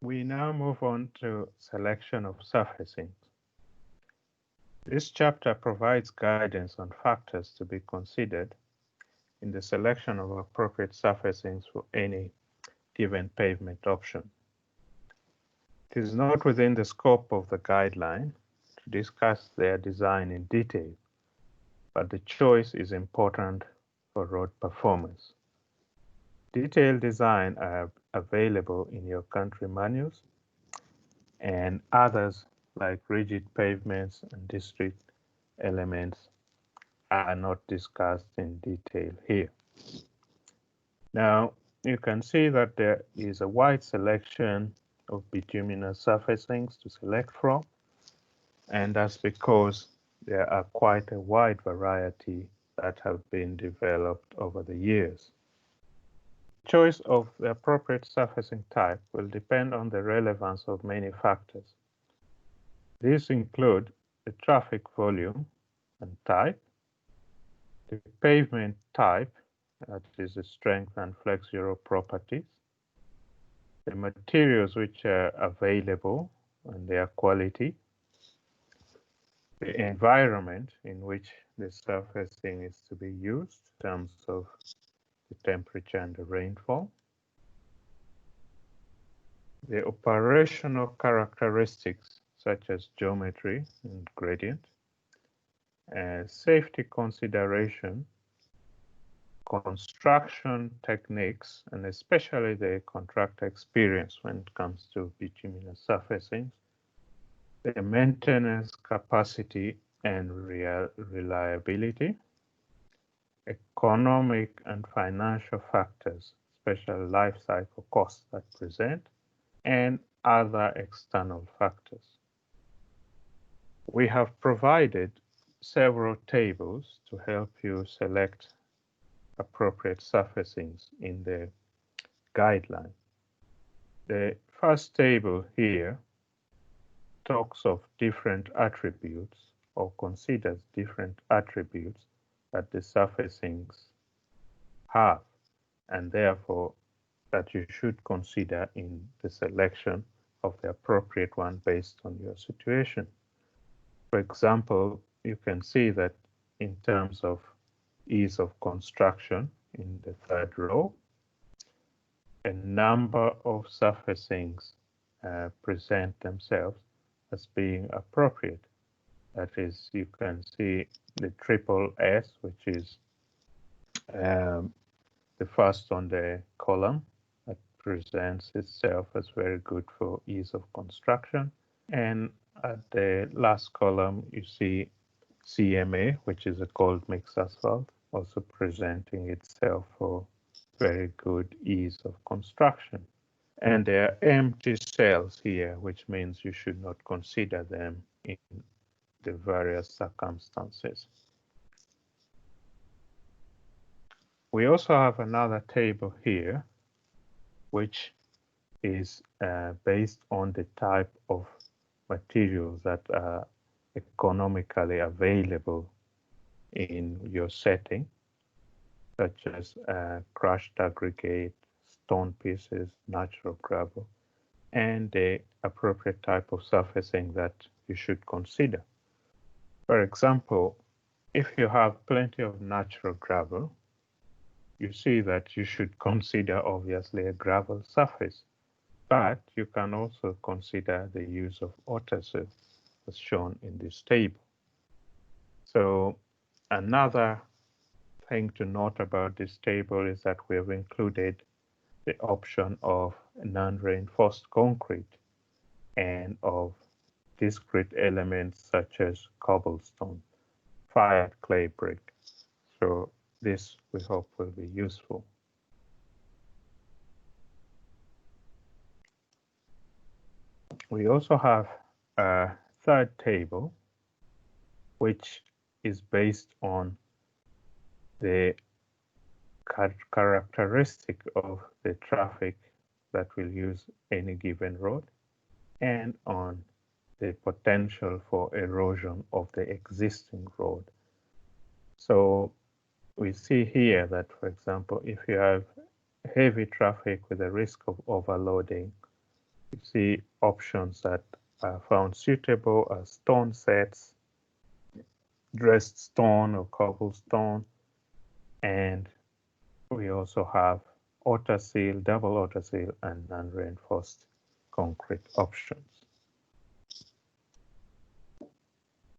We now move on to selection of surfacings. This chapter provides guidance on factors to be considered in the selection of appropriate surfacings for any given pavement option. It is not within the scope of the guideline to discuss their design in detail, but the choice is important for road performance. Detailed design are available in your country manuals, and others like rigid pavements and district elements are not discussed in detail here. Now, you can see that there is a wide selection of bituminous surfacings to select from, and that's because there are quite a wide variety that have been developed over the years. Choice of the appropriate surfacing type will depend on the relevance of many factors. These include the traffic volume and type, the pavement type, that is the strength and flexural properties, the materials which are available and their quality, the environment in which the surfacing is to be used in terms of the temperature and the rainfall, the operational characteristics such as geometry and gradient, safety consideration, construction techniques, and especially the contractor experience when it comes to bituminous surfacing, the maintenance capacity and reliability, economic and financial factors, special life cycle costs that present, and other external factors. We have provided several tables to help you select appropriate surfacings in the guideline. The first table here talks of different attributes or considers different attributes that the surfacings have, and therefore that you should consider in the selection of the appropriate one based on your situation. For example, you can see that in terms of ease of construction in the third row, a number of surfacings present themselves as being appropriate. That is, you can see the triple S, which is the first on the column, that presents itself as very good for ease of construction. And at the last column, you see CMA, which is a cold mix asphalt, also presenting itself for very good ease of construction. And there are empty cells here, which means you should not consider them in the various circumstances. We also have another table here, which is based on the type of materials that are economically available in your setting, such as crushed aggregate, stone pieces, natural gravel, and the appropriate type of surfacing that you should consider. For example, if you have plenty of natural gravel, you see that you should consider obviously a gravel surface, but you can also consider the use of Otto as shown in this table. So another thing to note about this table is that we have included the option of non-reinforced concrete and of discrete elements such as cobblestone, fired clay brick. So this we hope will be useful. We also have a third table, which is based on the characteristic of the traffic that will use any given road and on the potential for erosion of the existing road. So we see here that, for example, if you have heavy traffic with a risk of overloading, You see options that are found suitable as stone sets, dressed stone or cobblestone, and we also have outer seal, double outer seal, and non-reinforced concrete options.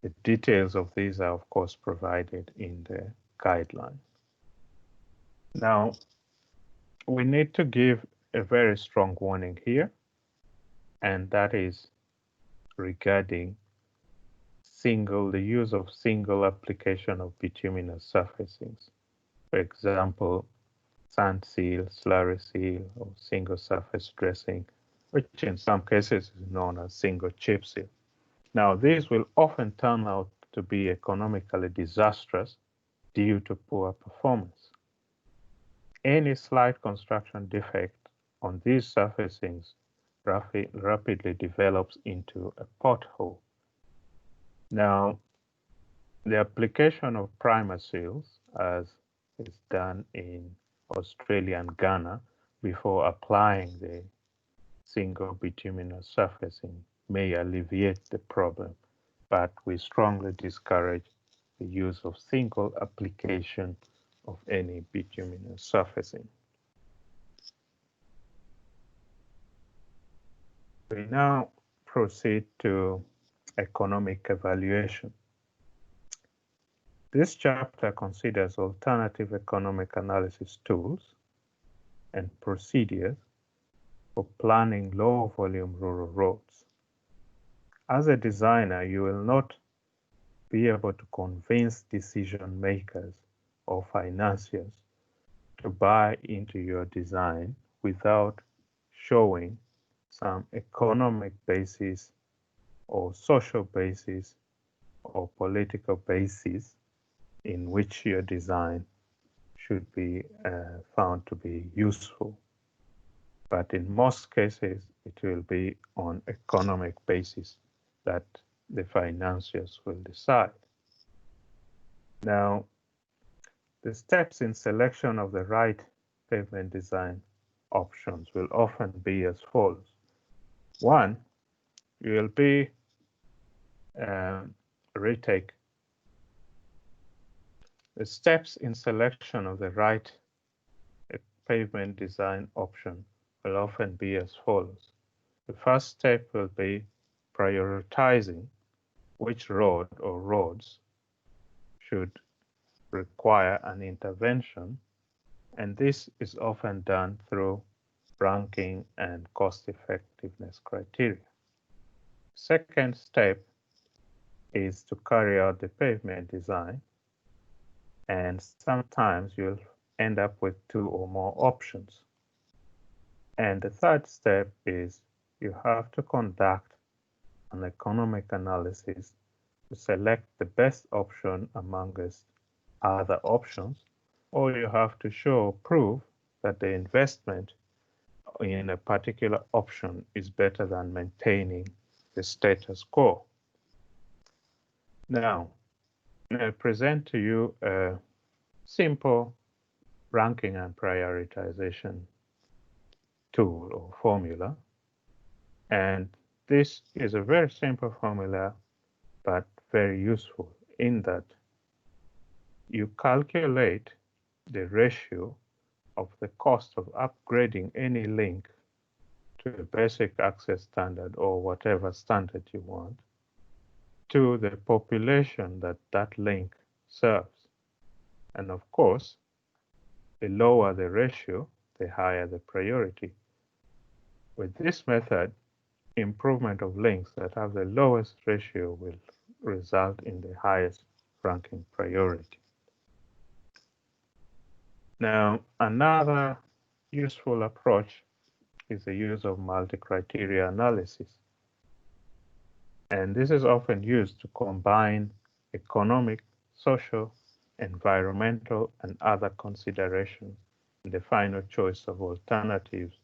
The details of these are, of course, provided in the guideline. Now, we need to give a very strong warning here, and that is regarding the use of single application of bituminous surfacings. For example, sand seal, slurry seal, or single surface dressing, which in some cases is known as single chip seal. Now, these will often turn out to be economically disastrous due to poor performance. Any slight construction defect on these surfacings rapidly develops into a pothole. Now, the application of primer seals, as is done in Australia and Ghana, before applying the single bituminous surfacing may alleviate the problem, but we strongly discourage the use of single application of any bituminous surfacing. We now proceed to economic evaluation. This chapter considers alternative economic analysis tools and procedures for planning low-volume rural roads. As a designer, you will not be able to convince decision makers or financiers to buy into your design without showing some economic basis or social basis or political basis in which your design should be found to be useful. But in most cases, it will be on economic basis that the financiers will decide. Now, the steps in selection of the right pavement design options will often be as follows. One, you will be retake. The steps in selection of the right pavement design option will often be as follows. The first step will be prioritizing which road or roads should require an intervention, and this is often done through ranking and cost-effectiveness criteria. Second step is to carry out the pavement design, and sometimes you'll end up with 2 or more options. And the third step is you have to conduct an economic analysis to select the best option amongst other options, or you have to show proof that the investment in a particular option is better than maintaining the status quo. Now, I present to you a simple ranking and prioritization tool or formula. And this is a very simple formula, but very useful in that you calculate the ratio of the cost of upgrading any link to a basic access standard or whatever standard you want to the population that that link serves. And of course, the lower the ratio, the higher the priority. With this method, improvement of links that have the lowest ratio will result in the highest ranking priority. Now, another useful approach is the use of multi-criteria analysis. And this is often used to combine economic, social, environmental, and other considerations in the final choice of alternatives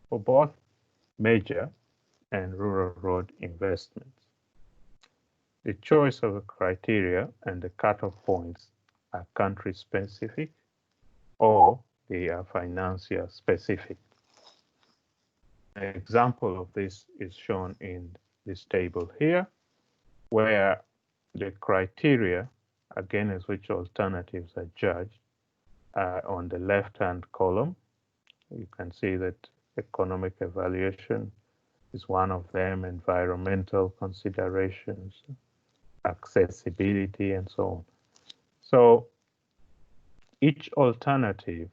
for both major and rural road investments. The choice of the criteria and the cutoff points are country specific or they are financier specific. An example of this is shown in this table here, where the criteria against which alternatives are judged on the left-hand column. You can see that economic evaluation is one of them, environmental considerations, accessibility, and so on. So each alternative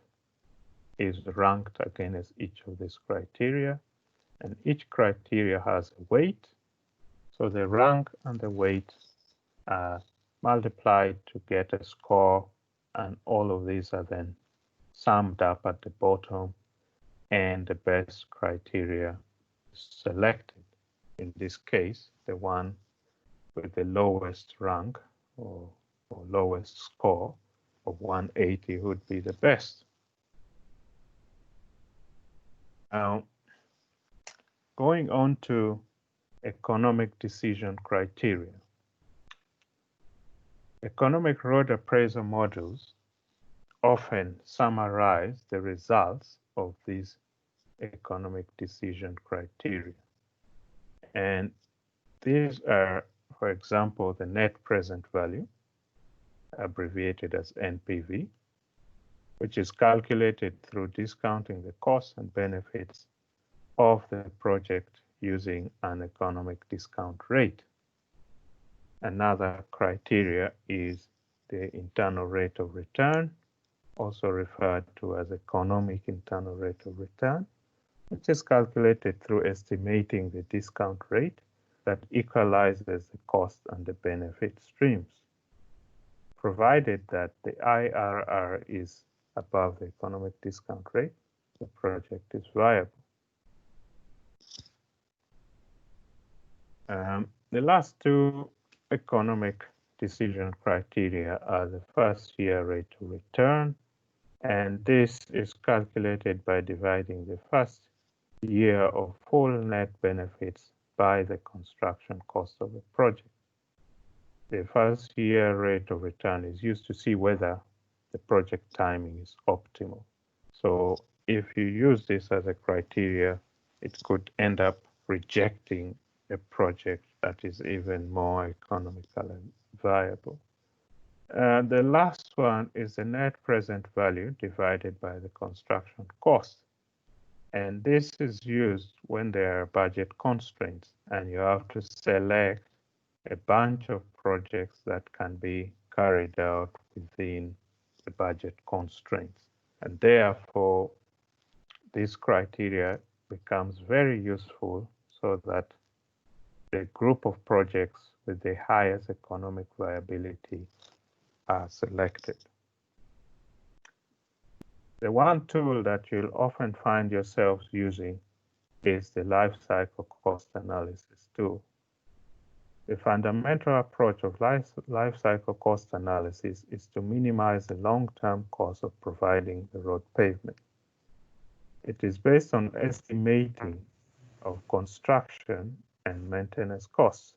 is ranked against each of these criteria, and each criteria has a weight. So the rank and the weight are multiplied to get a score, and all of these are then summed up at the bottom, and the best criteria is selected. In this case, the one with the lowest rank or lowest score of 180 would be the best. Now, going on to economic decision criteria. Economic road appraisal models often summarize the results of these economic decision criteria. And these are, for example, the net present value, abbreviated as NPV, which is calculated through discounting the costs and benefits of the project using an economic discount rate. Another criteria is the internal rate of return, also referred to as economic internal rate of return, which is calculated through estimating the discount rate that equalizes the cost and the benefit streams, provided that the IRR is above the economic discount rate, the project is viable. The last two economic decision criteria are the first year rate of return, and this is calculated by dividing the first year of full net benefits by the construction cost of the project. The first year rate of return is used to see whether the project timing is optimal. So if you use this as a criteria, it could end up rejecting a project that is even more economical and viable. The last one is the net present value divided by the construction cost. And this is used when there are budget constraints and you have to select a bunch of projects that can be carried out within the budget constraints. And therefore, this criteria becomes very useful so that the group of projects with the highest economic viability are selected. The one tool that you'll often find yourselves using is the life cycle cost analysis tool. The fundamental approach of life cycle cost analysis is to minimize the long-term cost of providing the road pavement. It is based on estimating of construction and maintenance costs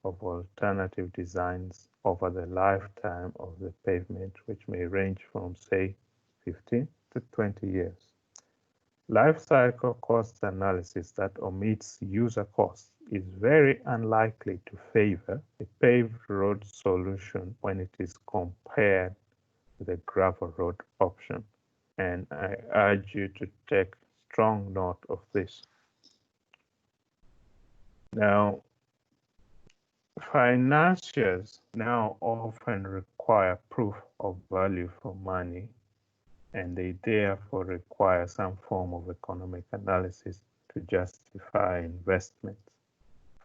of alternative designs over the lifetime of the pavement, which may range from, say, 15 to 20 years. Life cycle cost analysis that omits user costs is very unlikely to favor a paved road solution when it is compared with a gravel road option. And I urge you to take strong note of this. Now, financiers now often require proof of value for money, and they therefore require some form of economic analysis to justify investments.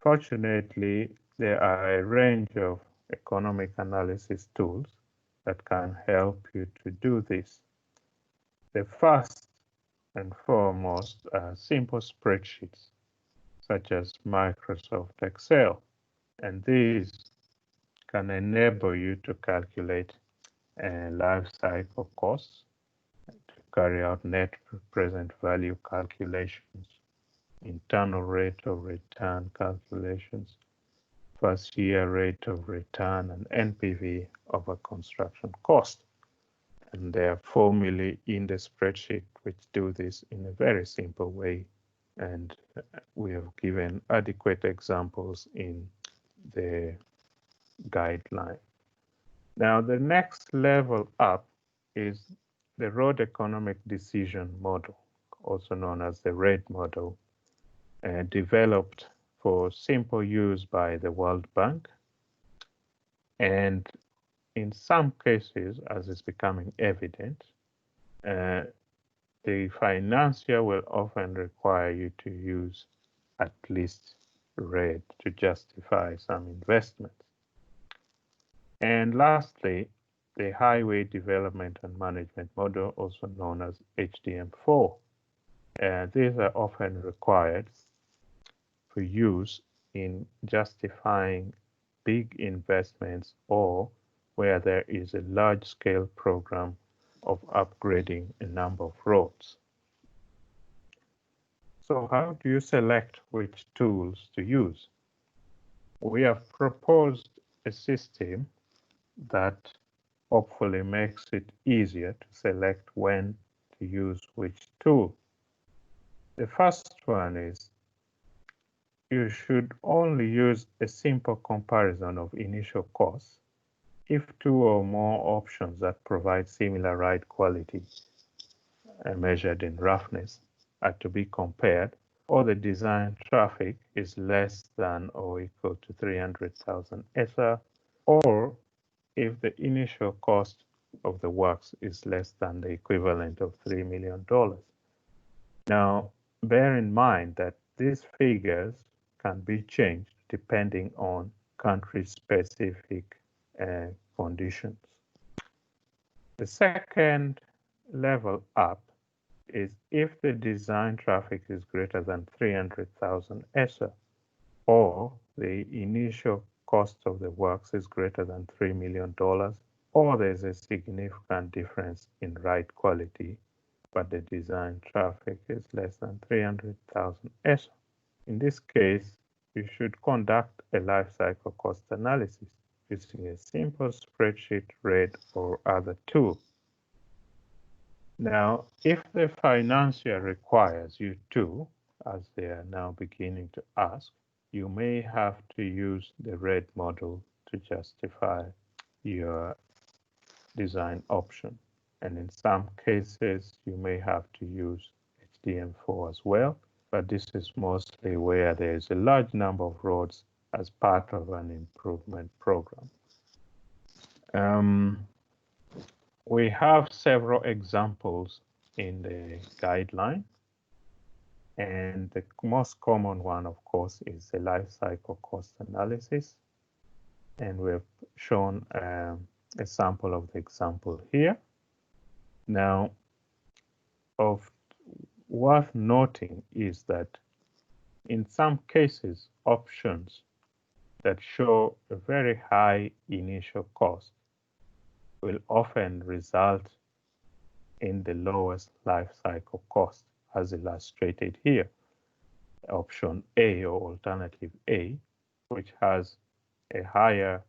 Fortunately, there are a range of economic analysis tools that can help you to do this. The first and foremost are simple spreadsheets, such as Microsoft Excel, and these can enable you to calculate life cycle costs, to carry out net present value calculations, internal rate of return calculations, first year rate of return, and NPV over construction cost. And there are formulae in the spreadsheet which do this in a very simple way and we have given adequate examples in the guideline. Now, the next level up is the road economic decision model, also known as the RED model, developed for simple use by the World Bank. And in some cases, as is becoming evident, the financier will often require you to use at least RED to justify some investments. And lastly, the Highway Development and Management Model, also known as HDM4. These are often required for use in justifying big investments or where there is a large-scale program of upgrading a number of roads. So how do you select which tools to use? We have proposed a system that hopefully makes it easier to select when to use which tool. The first one is you should only use a simple comparison of initial costs if two or more options that provide similar ride quality measured in roughness are to be compared, or the design traffic is less than or equal to 300,000 ESA, or if the initial cost of the works is less than the equivalent of $3 million. Now, bear in mind that these figures can be changed depending on country-specific conditions. The second level up is if the design traffic is greater than 300,000 ESA, or the initial cost of the works is greater than $3 million, or there's a significant difference in ride quality, but the design traffic is less than 300,000 ESA. In this case, you should conduct a life cycle cost analysis using a simple spreadsheet, RED, or other tool. Now, if the financier requires you to, as they are now beginning to ask, you may have to use the RED model to justify your design option. And in some cases, you may have to use HDM4 as well, but this is mostly where there is a large number of roads as part of an improvement program. We have several examples in the guideline, and the most common one, of course, is the life cycle cost analysis, and we've shown a sample of the example here. Now, worth noting is that in some cases, options that show a very high initial cost will often result in the lowest life cycle cost, as illustrated here. Option A, or alternative A, which has a higher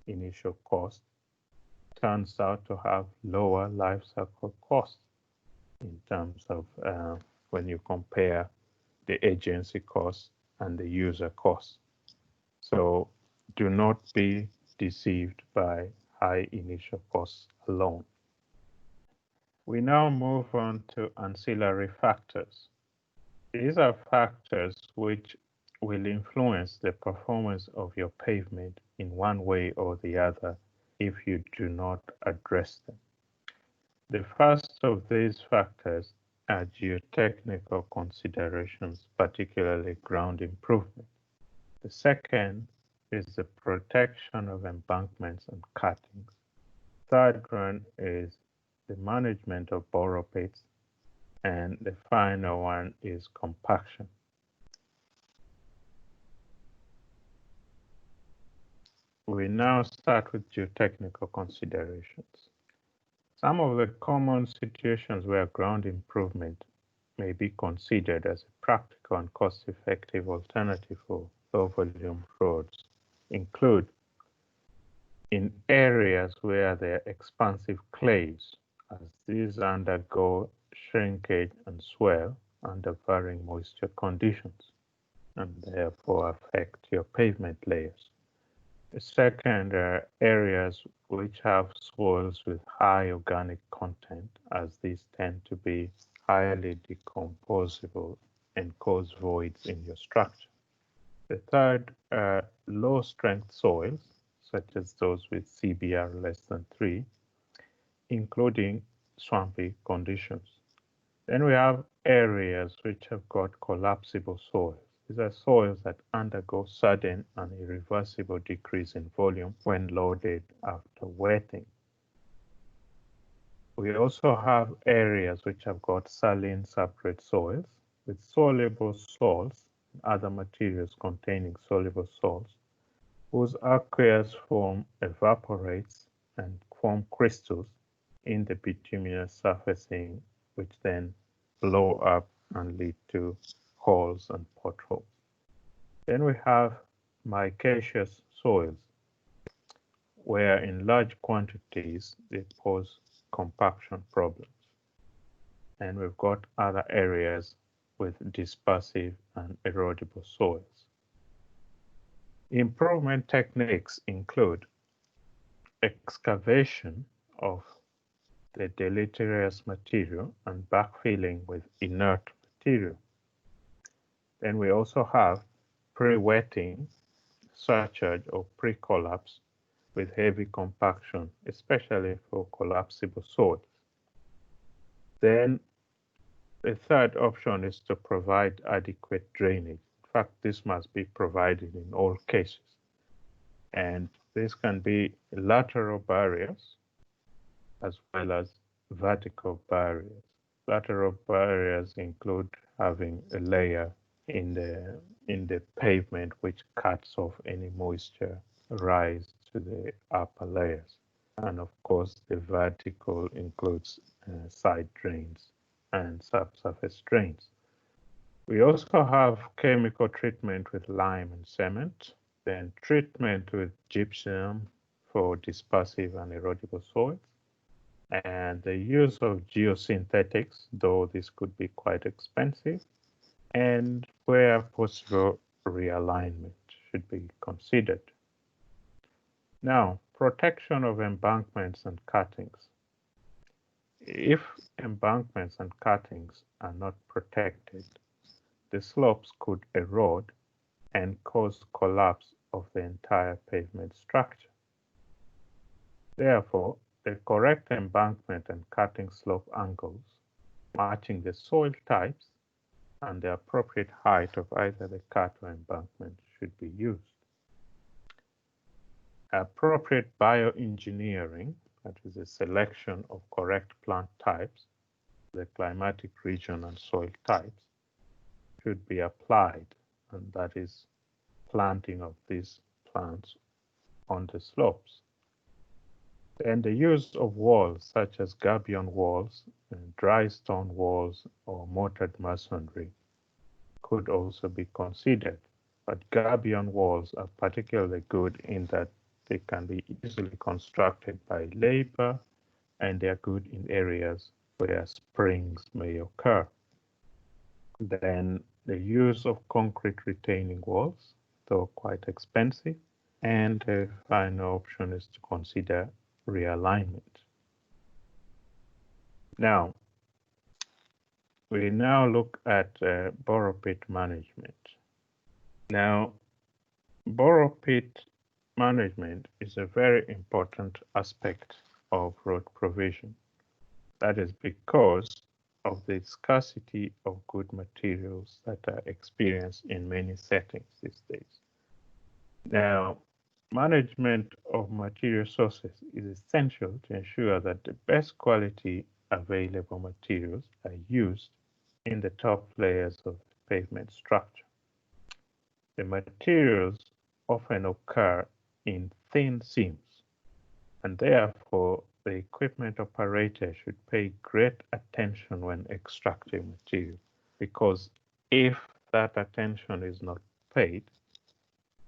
initial cost, turns out to have lower life cycle cost in terms of when you compare the agency cost and the user cost. So do not be deceived by high initial costs alone. We now move on to ancillary factors. These are factors which will influence the performance of your pavement in one way or the other if you do not address them. The first of these factors are geotechnical considerations, particularly ground improvement. The second is the protection of embankments and cuttings. Third one is the management of borrow pits, and the final one is compaction. We now start with geotechnical considerations. Some of the common situations where ground improvement may be considered as a practical and cost-effective alternative for low-volume roads include in areas where there are expansive clays, as these undergo shrinkage and swell, under varying moisture conditions and therefore affect your pavement layers. The second are areas which have soils with high organic content, as these tend to be highly decomposable and cause voids in your structure. The third are low strength soils, such as those with CBR less than 3, including swampy conditions. Then we have areas which have got collapsible soils. These are soils that undergo sudden and irreversible decrease in volume when loaded after wetting. We also have areas which have got saline substrate soils with soluble salts and other materials containing soluble salts, whose aqueous form evaporates and form crystals in the bituminous surfacing, which then blow up and lead to holes and potholes. Then we have micaceous soils, where in large quantities they pose compaction problems. And we've got other areas with dispersive and erodible soils. Improvement techniques include excavation of the deleterious material and backfilling with inert material. Then we also have pre-wetting, surcharge or pre-collapse with heavy compaction, especially for collapsible soils. Then the third option is to provide adequate drainage. In fact, this must be provided in all cases. And this can be lateral barriers as well as vertical barriers. Lateral barriers include having a layer in the pavement which cuts off any moisture rise to the upper layers. And of course, the vertical includes side drains and subsurface drains. We also have chemical treatment with lime and cement, then treatment with gypsum for dispersive and erodible soils, and the use of geosynthetics, though this could be quite expensive, and where possible, realignment should be considered. Now, protection of embankments and cuttings. If embankments and cuttings are not protected, the slopes could erode and cause collapse of the entire pavement structure. Therefore, the correct embankment and cutting slope angles, matching the soil types and the appropriate height of either the cut or embankment should be used. Appropriate bioengineering, that is a selection of correct plant types, the climatic region and soil types, should be applied, and that is planting of these plants on the slopes. And the use of walls such as gabion walls, dry stone walls, or mortared masonry could also be considered. But gabion walls are particularly good in that they can be easily constructed by labor, and they are good in areas where springs may occur. Then the use of concrete retaining walls, though quite expensive, and the final option is to consider realignment. Now, we now look at borrow pit management. Now, borrow pit management is a very important aspect of road provision. That is because of the scarcity of good materials that are experienced in many settings these days. Now, management of material sources is essential to ensure that the best quality available materials are used in the top layers of the pavement structure. The materials often occur in thin seams, and therefore the equipment operator should pay great attention when extracting material, because if that attention is not paid,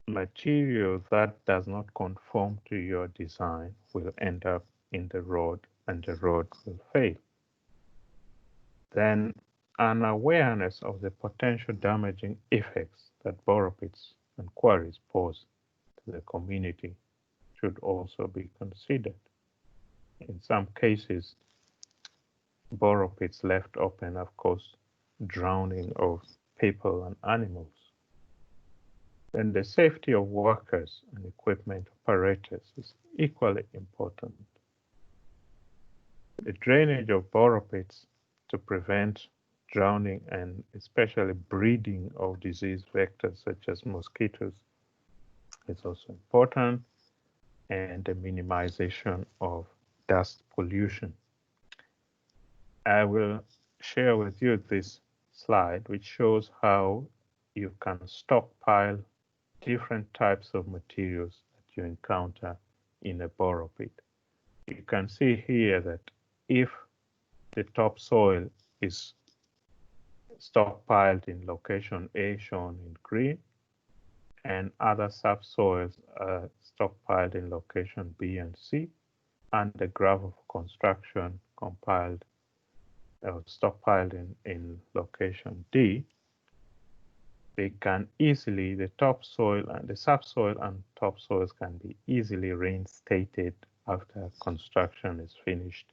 material that does not conform to your design will end up in the road and the road will fail. Then An awareness of the potential damaging effects that borrow pits and quarries pose to the community should also be considered. In some cases, borrow pits left open have caused drowning of people and animals. Then the safety of workers and equipment operators is equally important. The drainage of borrow pits to prevent drowning and especially breeding of disease vectors such as mosquitoes is also important, and the minimization of dust pollution. I will share with you this slide, which shows how you can stockpile different types of materials that you encounter in a borrow pit. You can see here that if the topsoil is stockpiled in location A, shown in green, and other subsoils are stockpiled in location B and C, and the gravel for construction stockpiled in location D, they can easily, the topsoil and the subsoil and topsoils can be easily reinstated after construction is finished,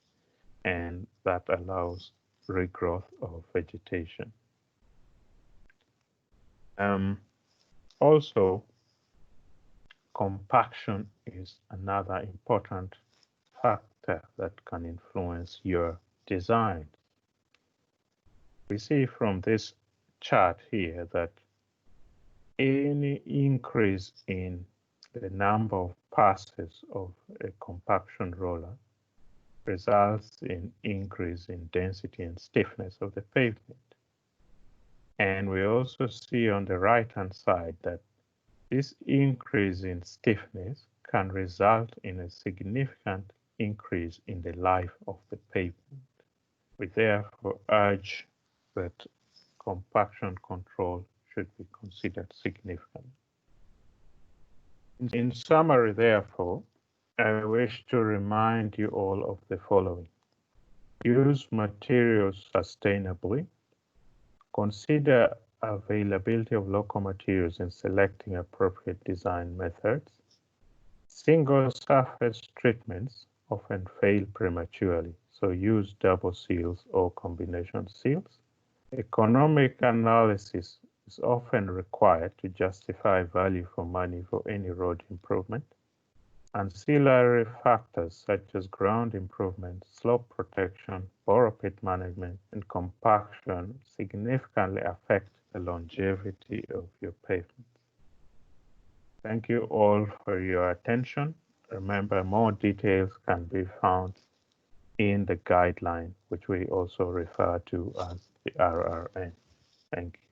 and that allows regrowth of vegetation. Also, compaction is another important factor that can influence your design. We see from this chart here that any increase in the number of passes of a compaction roller results in increase in density and stiffness of the pavement. And we also see on the right-hand side that this increase in stiffness can result in a significant increase in the life of the pavement. We therefore urge that compaction control should be considered significant. In summary, therefore, I wish to remind you all of the following. Use materials sustainably. Consider availability of local materials in selecting appropriate design methods. Single surface treatments often fail prematurely, so use double seals or combination seals. Economic analysis is often required to justify value for money for any road improvement. Ancillary factors such as ground improvement, slope protection, borrow pit management, and compaction significantly affect the longevity of your pavement. Thank you all for your attention. Remember, more details can be found in the guideline, which we also refer to as the RRN. Thank you.